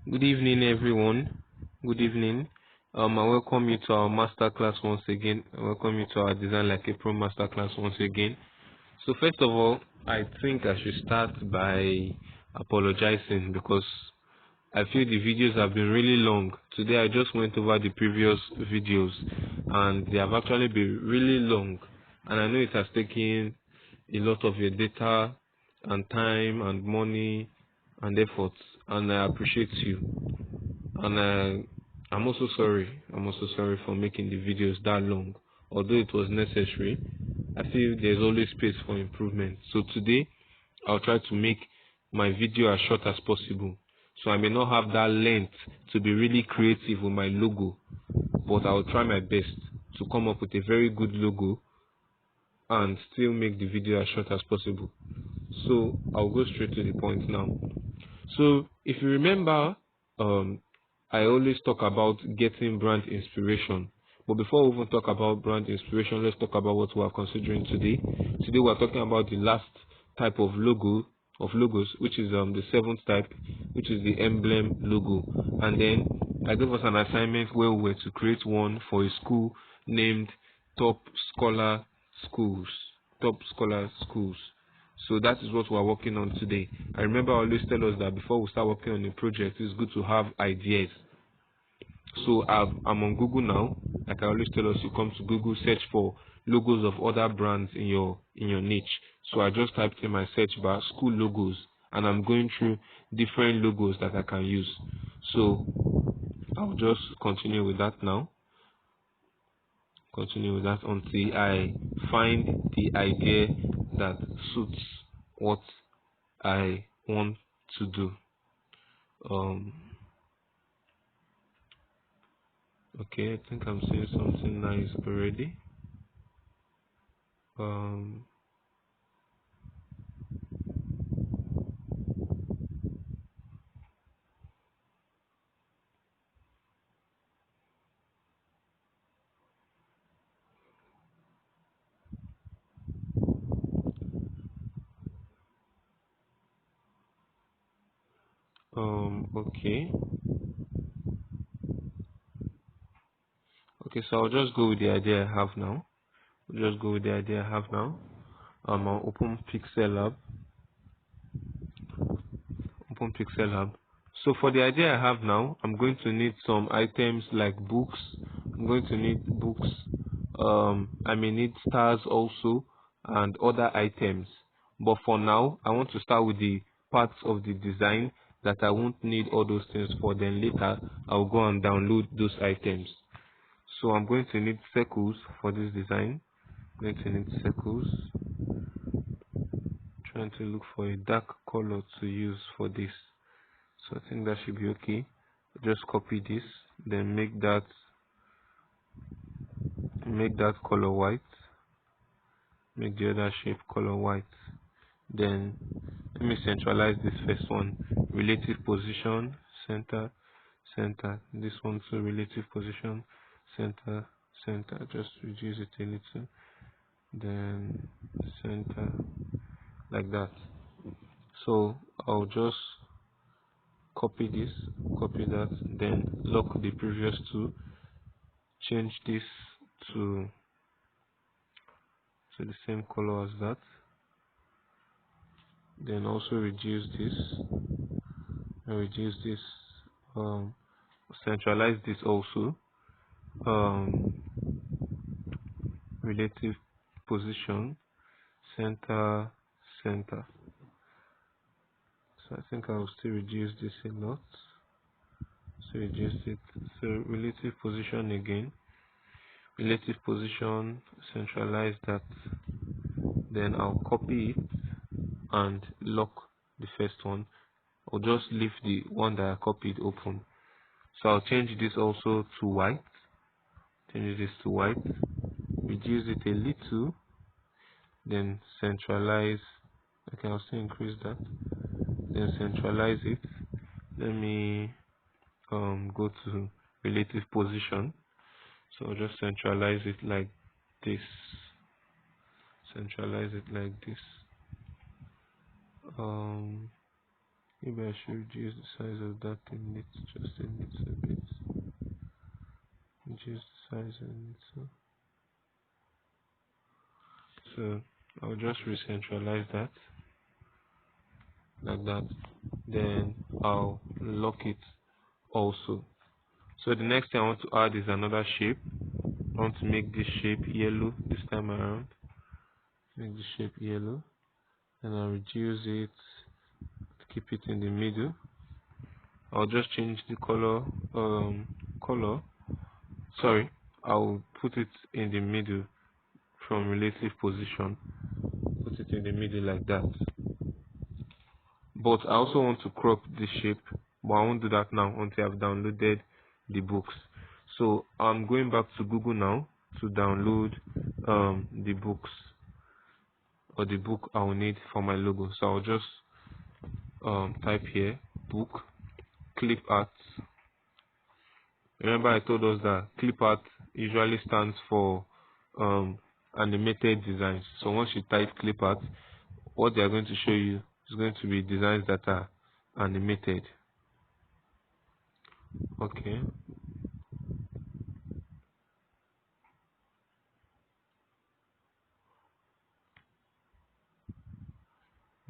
Good evening, everyone. Good evening. I welcome you to our masterclass once again. I welcome you to our Design Like a Pro masterclass once again. So first of all, I think I should start by apologizing because I feel the videos have been really long. Today I just went over the previous videos and they have actually been really long. And I know it has taken a lot of your data and time and money and effort, and I appreciate you. And I'm also sorry. I'm also sorry for making the videos that long. Although it was necessary, I feel there's always space for improvement. So today, I'll try to make my video as short as possible. So I may not have that length to be really creative with my logo, but I'll try my best to come up with a very good logo and still make the video as short as possible. So I'll go straight to the point now. So if you remember, um, I always talk about getting brand inspiration. But before we even talk about brand inspiration, let's talk about what we are considering today. Today we are talking about the last type of logos, which is the seventh type, which is the emblem logo. And then I gave us an assignment where we were to create one for a school named Top Scholar Schools. Top Scholar Schools. So that is what we are working on today. I remember I always tell us that before we start working on a project, it's good to have ideas. So I'm on Google now. Like I always tell us, you come to Google, search for logos of other brands in your niche. So I just typed in my search bar school logos, and I'm going through different logos that I can use. So I'll just continue with that now. Continue with that until I find the idea that suits what I want to do. Okay, I think I'm seeing something nice already. Um okay. Okay, so I'll just go with the idea I have now. I'll just go with the idea I have now. I'll open Pixel Lab. Open Pixel Hub. So for the idea I have now, I'm going to need some items like books. I'm going to need books. I may need stars also and other items. But for now, I want to start with the parts of the design that I won't need all those things for. Then later, I'll go and download those items. So I'm going to need circles for this design. I'm going to need circles. Trying to look for a dark color to use for this. So I think that should be okay. Just copy this, then make that color white, make the other shape color white. Then let me centralize this first one. Relative position, center, center. This one too, relative position, center, center. Just reduce it a little. Then center, like that. So I'll just copy this, copy that, then lock the previous two, change this to the same color as that, then also reduce this and reduce this, centralize this also, um, relative position, center, center. So I think I will still reduce this a lot. So reduce it. So relative position again, relative position, centralize that, then I'll copy it and lock the first one. I'll just leave the one that I copied open. So I'll change this also to white. Change this to white. Reduce it a little. Then centralize. Okay, I'll still increase that. Then centralize it. Let me go to relative position. So I'll just centralize it like this. Centralize it like this. Maybe I should reduce the size of that thing just a little bit. Reduce the size a little. So I'll just re-centralize that like that. Then I'll lock it also. So the next thing I want to add is another shape. I want to make this shape yellow this time around. Make the shape yellow, and I'll reduce it to keep it in the middle. I'll just change the color. Sorry, I'll put it in the middle from relative position. Put it in the middle like that. But I also want to crop this shape, but I won't do that now until I've downloaded the books. So I'm going back to Google now to download the books, or the book I will need for my logo. So I'll just type here book clip art. Remember I told us that clip art usually stands for animated designs. So once you type clip art, what they are going to show you is going to be designs that are animated. Okay,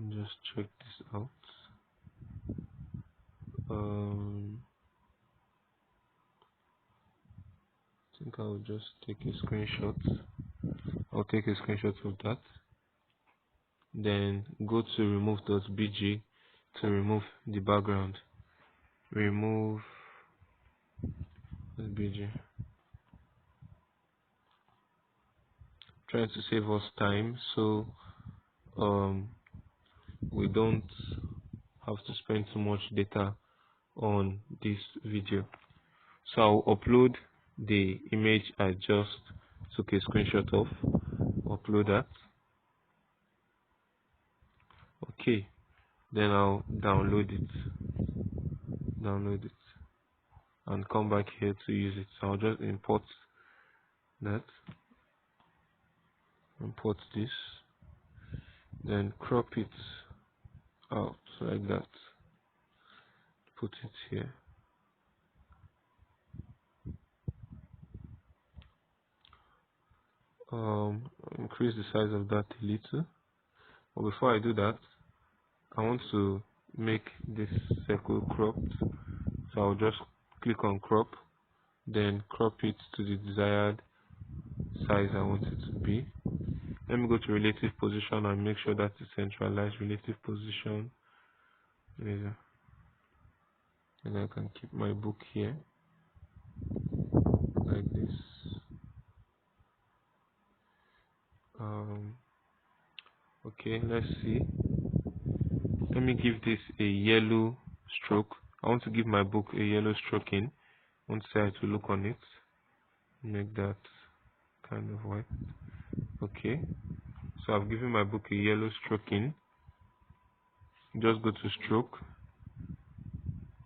just check this out. I think I'll just take a screenshot. I'll take a screenshot of that. Then go to remove.bg to remove the background. Remove bg. Trying to save us time, so we don't have to spend too much data on this video. So I'll upload the image I just took a screenshot of. Upload that. Okay, then I'll download it and come back here to use it. So I'll just import that, import this, then crop it out like that, put it here. Increase the size of that a little. But before I do that, I want to make this circle cropped. So I'll just click on crop, then crop it to the desired size I want it to be. Let me go to relative position and make sure that it's centralized. Relative position. And I can keep my book here like this. Okay, let's see. Let me give this a yellow stroke. I want to give my book a yellow stroke in. I want to say to look on it. Make that kind of white. Okay, so I've given my book a yellow stroke in. Just go to stroke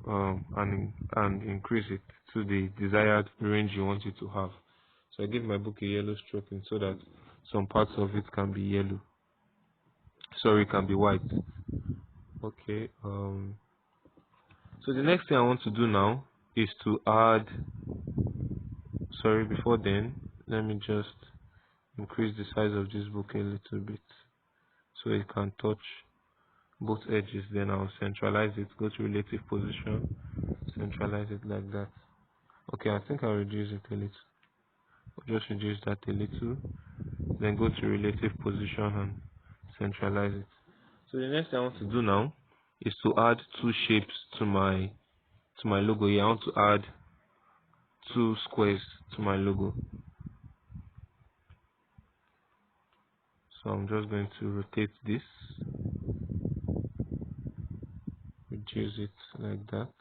and increase it to the desired range you want it to have. So I give my book a yellow stroke in so that some parts of it can be yellow. Sorry, it can be white. Okay. So the next thing I want to do now is to add. Sorry, before then, let me just increase the size of this book a little bit so it can touch both edges. Then I'll centralize it. Go to relative position, centralize it like that. Okay, I think I'll reduce it a little. I'll just reduce that a little. Then go to relative position and centralize it. So the next thing I want to do now is to add two shapes to my logo here. I want to add two squares to my logo. So I'm just going to rotate this, reduce it like that,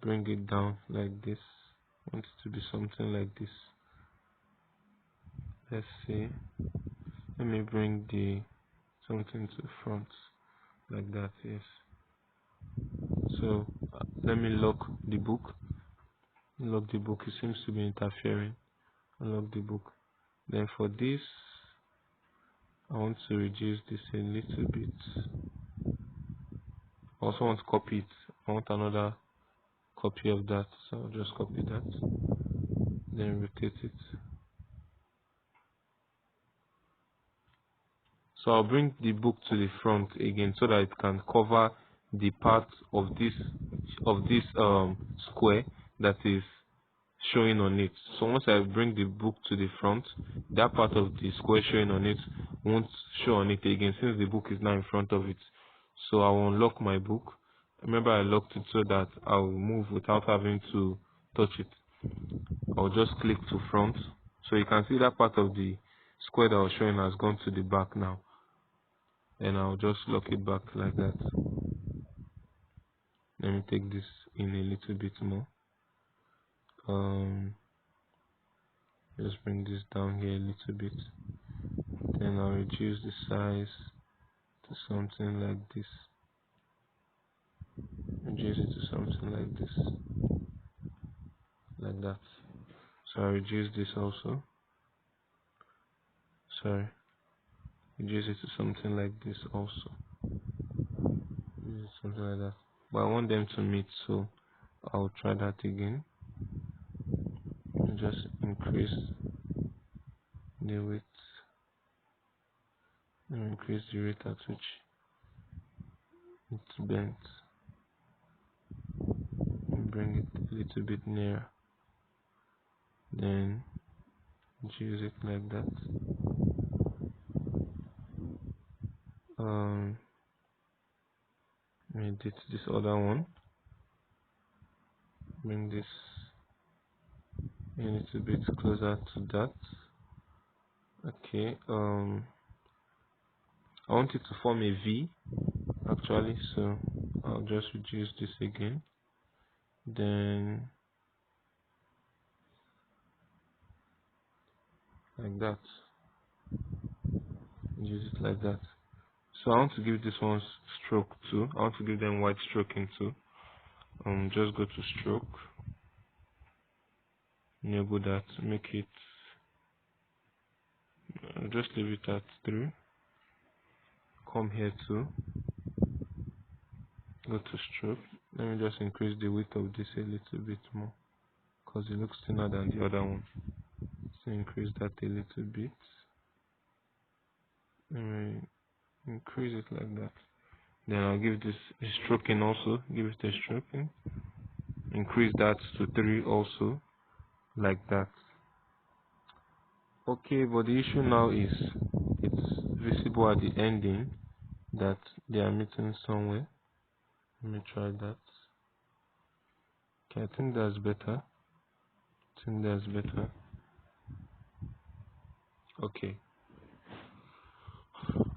bring it down like this. I want it to be something like this. Let's see. Let me bring the something to the front like that. Yes. So let me lock the book. Lock the book. It seems to be interfering. Unlock the book. Then for this, I want to reduce this a little bit. I also want to copy it. I want another copy of that, so I'll just copy that, then rotate it. So I'll bring the book to the front again so that it can cover the part of this square that is showing on it. So once I bring the book to the front, that part of the square showing on it won't show on it again since the book is now in front of it. So I will unlock my book. Remember, I locked it so that I'll move without having to touch it. I'll just click to front, so you can see that part of the square that I was showing has gone to the back now. And I'll just lock it back like that. Let me take this in a little bit more. Just bring this down here a little bit. Then I'll reduce the size to something like this. Reduce it to something like this. Like that. So I'll reduce this also. Sorry. Reduce it to something like this also. Something like that. But I want them to meet, so I'll try that again. Just increase the width and increase the rate at which it's bent. And bring it a little bit nearer. Then use it like that. Edit this other one. Bring this a little bit closer to that. Okay. I want it to form a V actually, so I'll just reduce this again. Then like that. Use it like that. So I want to give this one stroke too. I want to give them white stroking too. Just go to stroke, enable that, make it, just leave it at 3. Come here too, go to stroke. Let me just increase the width of this a little bit more because it looks thinner than the other one. So increase that a little bit. Let me increase it like that. Then I'll give this a stroking also. Give it a stroking. Increase that to 3 also, like that. Okay, but the issue now is it's visible at the ending that they are meeting somewhere. Let me try that. Okay, I think that's better. Okay.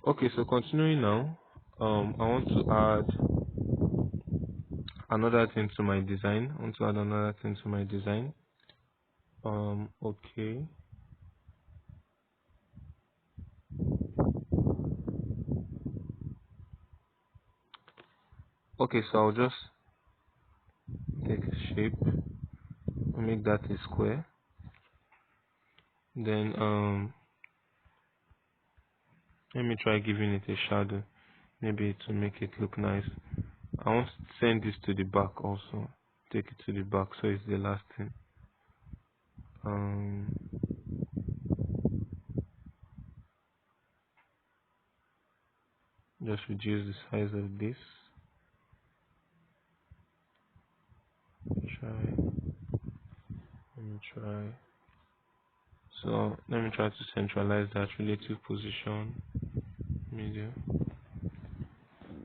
Okay, so continuing now, I want to add another thing to my design. Okay. Okay, so I'll just take a shape, make that a square. Then let me try giving it a shadow, maybe to make it look nice. I want to send this to the back also. Take it to the back so it's the last thing. Just reduce the size of this. Let me try. So let me try to centralize that relative position, media.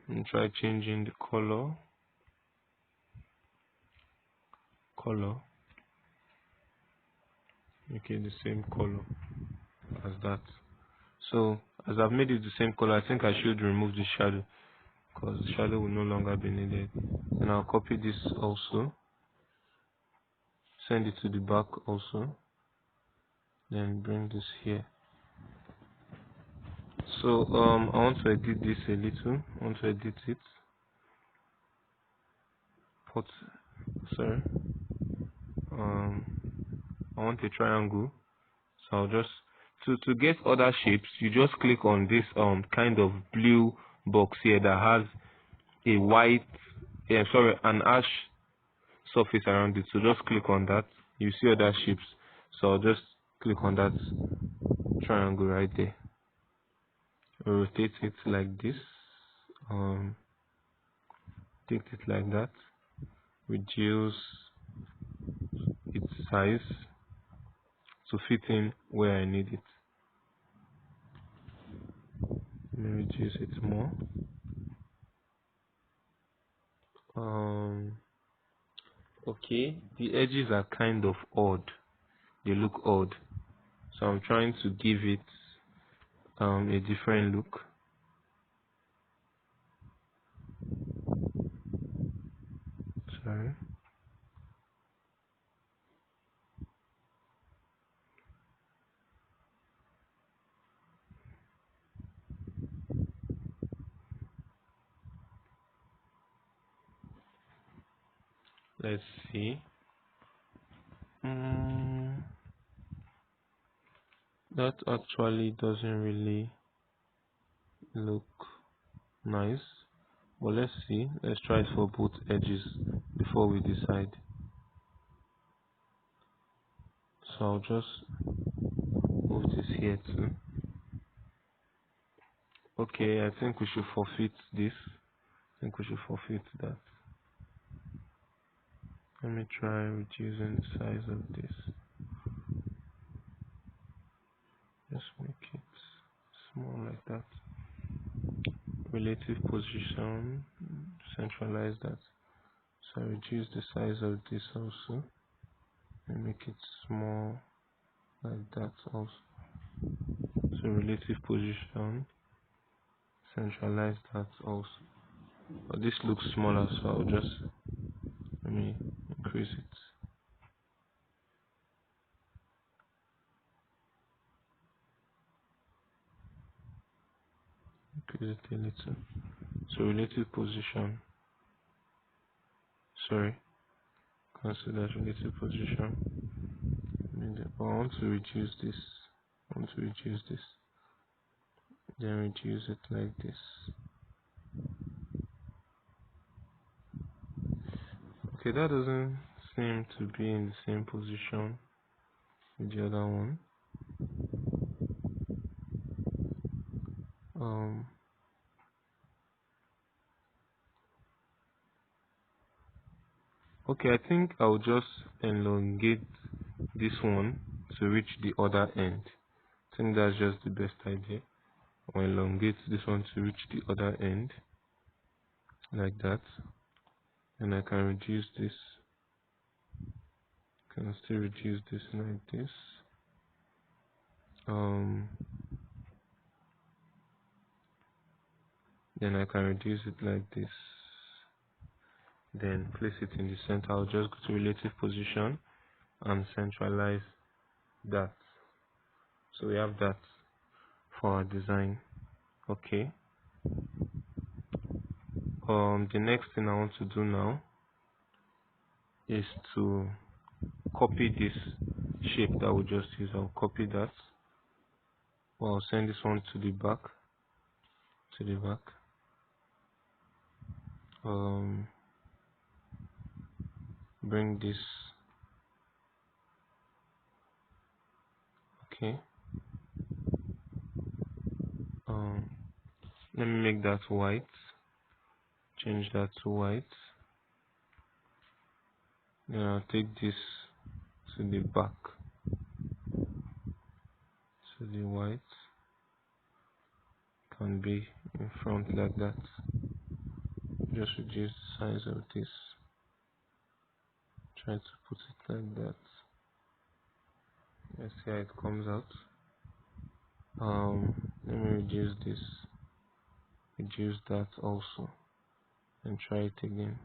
Let me try changing the color. Make it the same color as that. So as I've made it the same color, I think I should remove the shadow because the shadow will no longer be needed. And I'll copy this also, send it to the back also, then bring this here. So I want to edit this a little. I want to edit it. I want a triangle. So I'll just to get other shapes, you just click on this kind of blue box here that has a white, yeah, sorry, an ash surface around it. So just click on that. You see other shapes. So I'll just click on that triangle right there. Rotate it like this. Take it like that. Reduce its size to fit in where I need it. Let me reduce it more. Okay, the edges are kind of odd. They look odd. So I'm trying to give it a different look. Sorry. Let's see. That actually doesn't really look nice. But let's see. Let's try it for both edges before we decide. So I'll just move this here too. Okay, I think we should forfeit this. I think we should forfeit that. Let me try reducing the size of this. Just make it small like that. Relative position, centralize that. So I reduce the size of this also and make it small like that also. So relative position, centralize that also. But this looks smaller, so I'll just let me increase it. Increase it a little. So relative position. Sorry, consider relative position. I want to reduce this. I want to reduce this. Then reduce it like this. Okay, that doesn't seem to be in the same position with the other one. Okay, I think I'll just elongate this one to reach the other end. I think that's just the best idea. I'll elongate this one to reach the other end like that. And I can reduce this. Can still reduce this like this. Then I can reduce it like this. Then place it in the center. I'll just go to relative position and centralize that. So we have that for our design. Okay. The next thing I want to do now is to copy this shape that we just used. I'll copy that. Well, I'll send this one to the back. Bring this. Okay. Let me make that white. Change that to white. Then I'll take this to the back. So the white can be in front like that. Just reduce the size of this. Try to put it like that. Let's see how it comes out. Let me reduce this. Reduce that also. And try it again.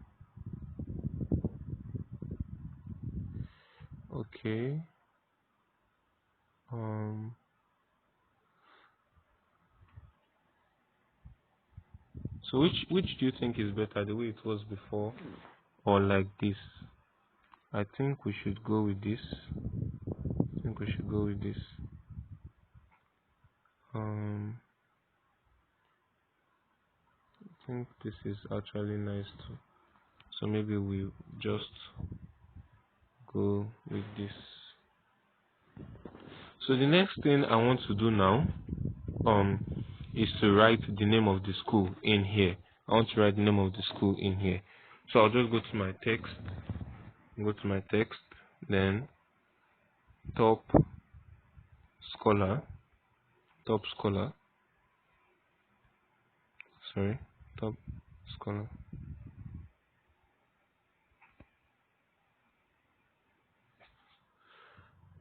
Okay. So which do you think is better, the way it was before or like this? I think we should go with this. think this is actually nice too. So maybe we just go with this. So the next thing I want to do now is to write the name of the school in here. I want to write the name of the school in here. So I'll just go to my text, then top scholar, top scholar, sorry, top scholar.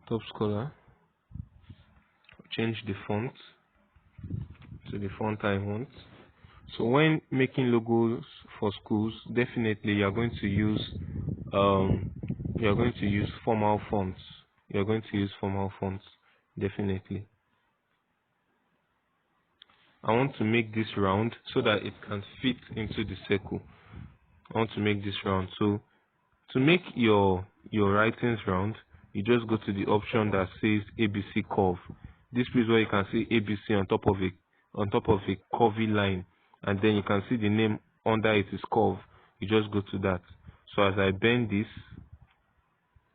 Top scholar, change the font to the font I want. So when making logos for schools, definitely you're going to use formal fonts. You're going to use formal fonts, definitely. I want to make this round so that it can fit into the circle. I want to make this round. So to make your writings round, you just go to the option that says ABC curve. This is where you can see ABC on top of a curvy line, and then you can see the name under it is curve. You just go to that. So as I bend this,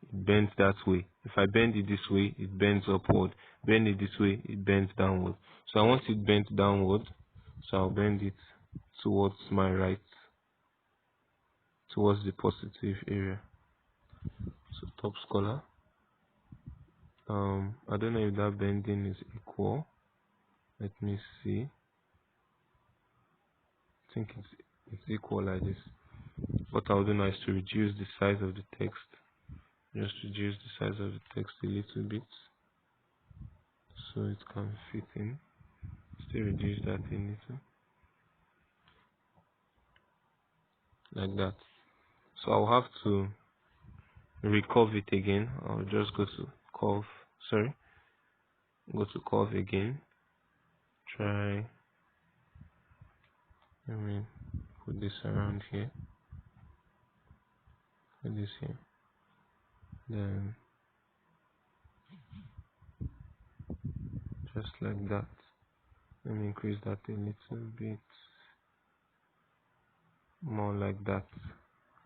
it bends that way. If I bend it this way, it bends upward. Bend it this way, it bends downward. So I want it bent downward, so I'll bend it towards my right, towards the positive area. So top scholar. I don't know if that bending is equal. Let me see. I think it's equal like this. What I'll do now is to reduce the size of the text. Just reduce the size of the text a little bit so it can fit in. Still reduce that a little. Like that. So I'll have to recurve it again. I'll just go to curve. Sorry. Go to curve again. Try. Put this around here. Put this here. Then just like that. Let me increase that a little bit more, like that.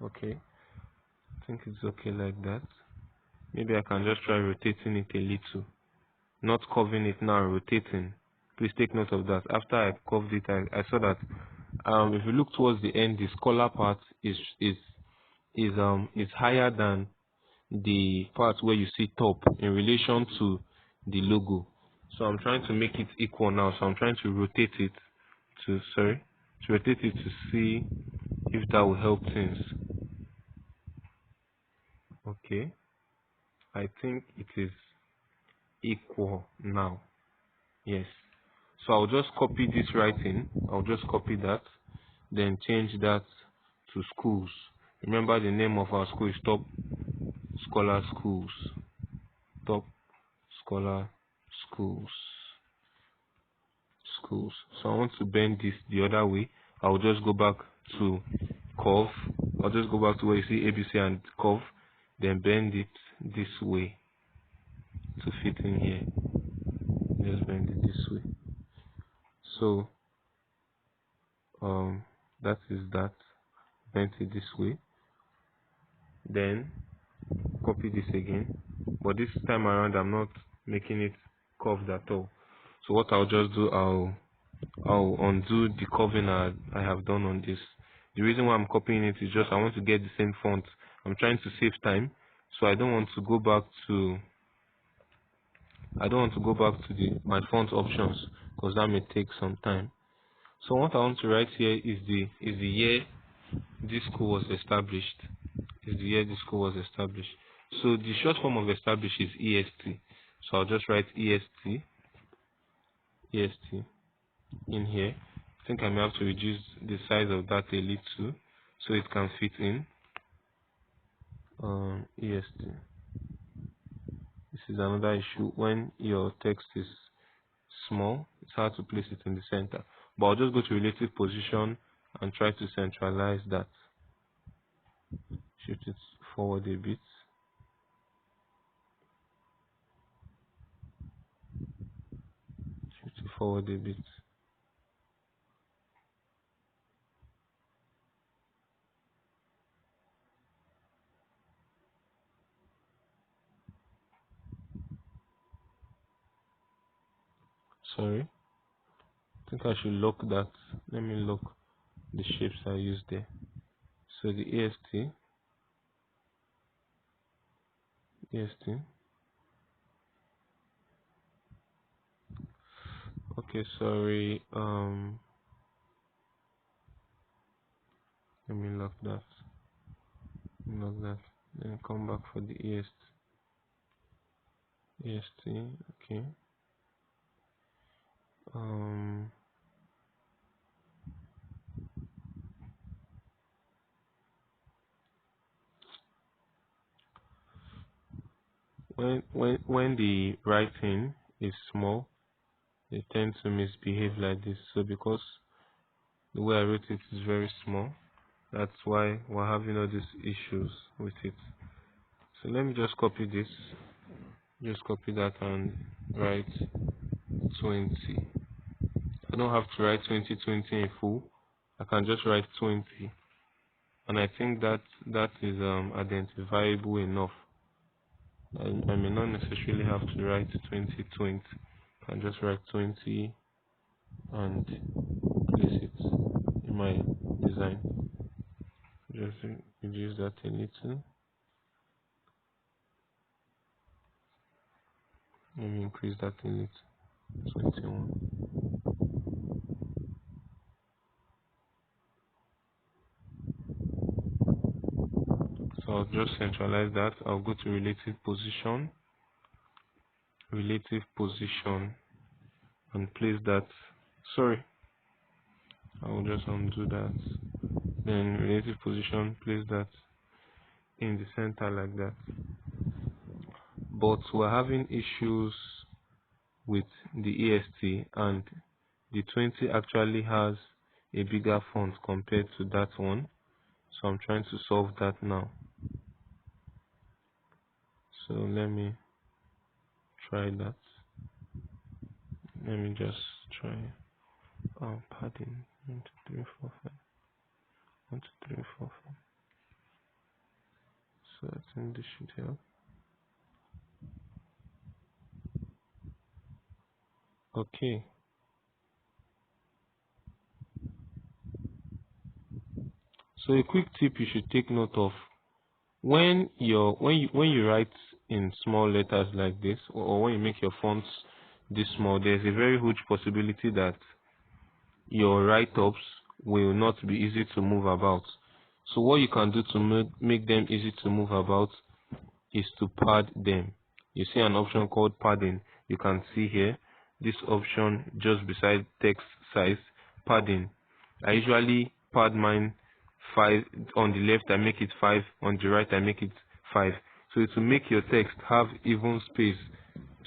Okay, I think it's okay like that. Maybe I can just try rotating it a little, not curving it now, rotating. Please take note of that. After I curved it, I saw that if you look towards the end, the scholar part is higher than the part where you see top in relation to the logo. So I'm trying to make it equal now. So I'm trying to rotate it to see if that will help things. Okay, I think it is equal now. Yes. So I'll just copy this writing. I'll just copy that, then change that to schools. Remember, the name of our school is Top Scholar Schools. Top Scholar Schools. So I want to bend this the other way. I'll just go back to curve. I'll just go back to where you see ABC and curve, then bend it this way to fit in here. Just bend it this way. So that is that. Bend it this way. Then copy this again. But this time around I'm not making it curved at all. So what I'll just do, I'll undo the curving I have done on this. The reason why I'm copying it is just I want to get the same font. I'm trying to save time, so I don't want to go back to my font options, because that may take some time. So what I want to write here is the year this school was established. So the short form of established is EST. So I'll just write EST in here. I think I may have to reduce the size of that a little so it can fit in. EST. This is another issue. When your text is small, it's hard to place it in the center. But I'll just go to relative position and try to centralize that. Shift it forward a bit. Sorry, I think I should lock that. Let me lock the shapes I used there. So the EST. Okay, sorry. Let me lock that. Lock that. Then come back for the EST. Okay. Um. When the writing is small, they tend to misbehave like this. So because the way I wrote it is very small, that's why we're having all these issues with it. So let me just copy this. Just copy that and write 20. I don't have to write 2020 in full. I can just write 20, and I think that is identifiable enough. I may not necessarily have to write 2020. I can just write 20 and place it in my design. Just reduce that a little. Let me increase that a little. 21. So I'll just centralize that. I'll go to relative position, and place that. Sorry, I'll just undo that. Then relative position, place that in the center like that. But we're having issues with the EST, and the 20 actually has a bigger font compared to that one. So I'm trying to solve that now. So let me try that. Let me just try padding 1 2 3 4 5 1 2 3 4 5. So I think this should help. Okay. So a quick tip you should take note of: when you write in small letters like this, or when you make your fonts this small, there's a very huge possibility that your write-ups will not be easy to move about. So what you can do to make them easy to move about is to pad them. You see an option called padding. You can see here this option just beside text size, padding. I usually pad mine 5. On the left I make it 5, on the right I make it 5. So it will make your text have even space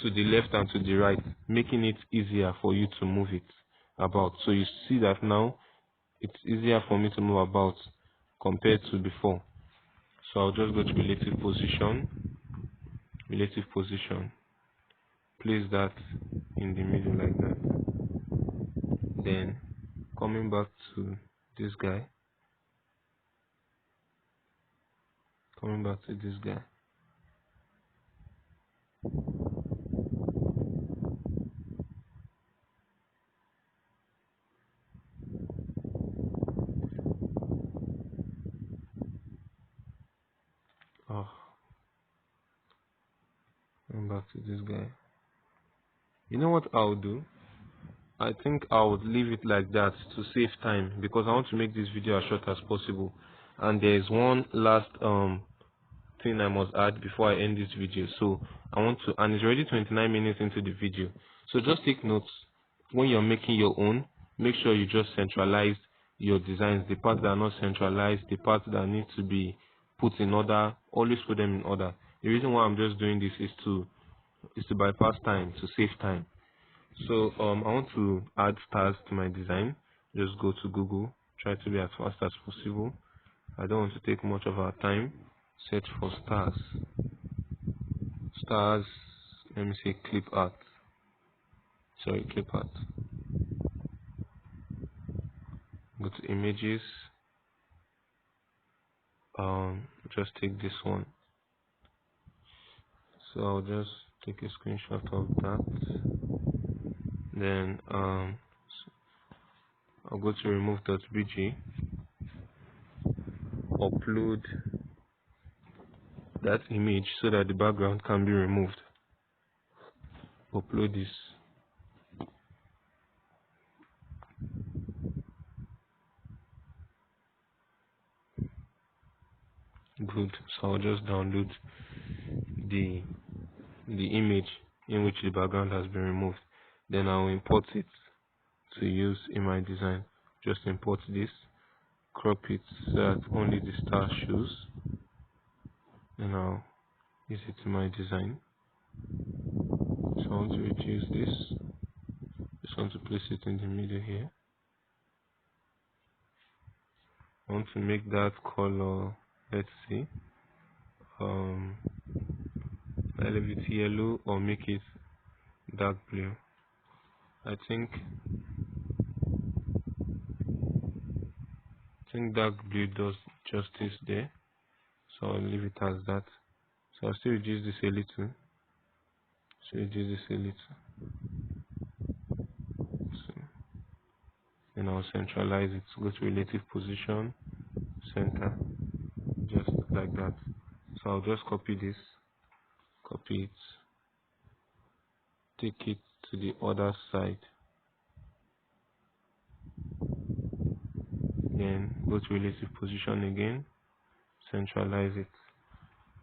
to the left and to the right, making it easier for you to move it about. So you see that now it's easier for me to move about compared to before. So I'll just go to relative position, place that in the middle like that. Then coming back to this guy, oh, coming back to this guy. You know what I'll do? I think I would leave it like that to save time, because I want to make this video as short as possible. And there is one last thing I must add before I end this video. So I want to, and it's already 29 minutes into the video. So just take notes when you're making your own. Make sure you just centralize your designs. The parts that are not centralized, the parts that need to be put in order, always put them in order. The reason why I'm just doing this is to bypass time, to save time. So I want to add stars to my design. Just go to Google, try to be as fast as possible. I don't want to take much of our time. Search for stars. Let me say clip art. Go to images. Just take this one. So I'll just take a screenshot of that. Then I'll go to remove.bg, upload that image so that the background can be removed. Upload this. Good. So I'll just download the image in which the background has been removed. Then I'll import it to use in my design. Just import this, crop it so that only the star shows. Then I'll use it in my design. So I want to reduce this. Just want to place it in the middle here. I want to make that color, let's see, I leave it yellow or make it dark blue. I think dark blue does justice there, so I'll leave it as that. So I'll still reduce this a little. So then I'll centralize it. Go to relative position, center, just like that. So I'll just copy this, copy it, take it to the other side, then go to relative position again, centralize it,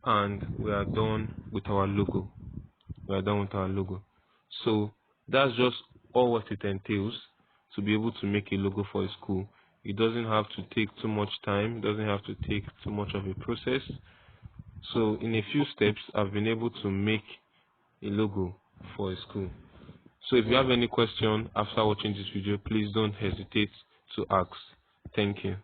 and we are done with our logo. So that's just all what it entails to be able to make a logo for a school. It doesn't have to take too much time, it doesn't have to take too much of a process. So in a few steps I've been able to make a logo for a school. So if you have any question after watching this video, please don't hesitate to ask. Thank you.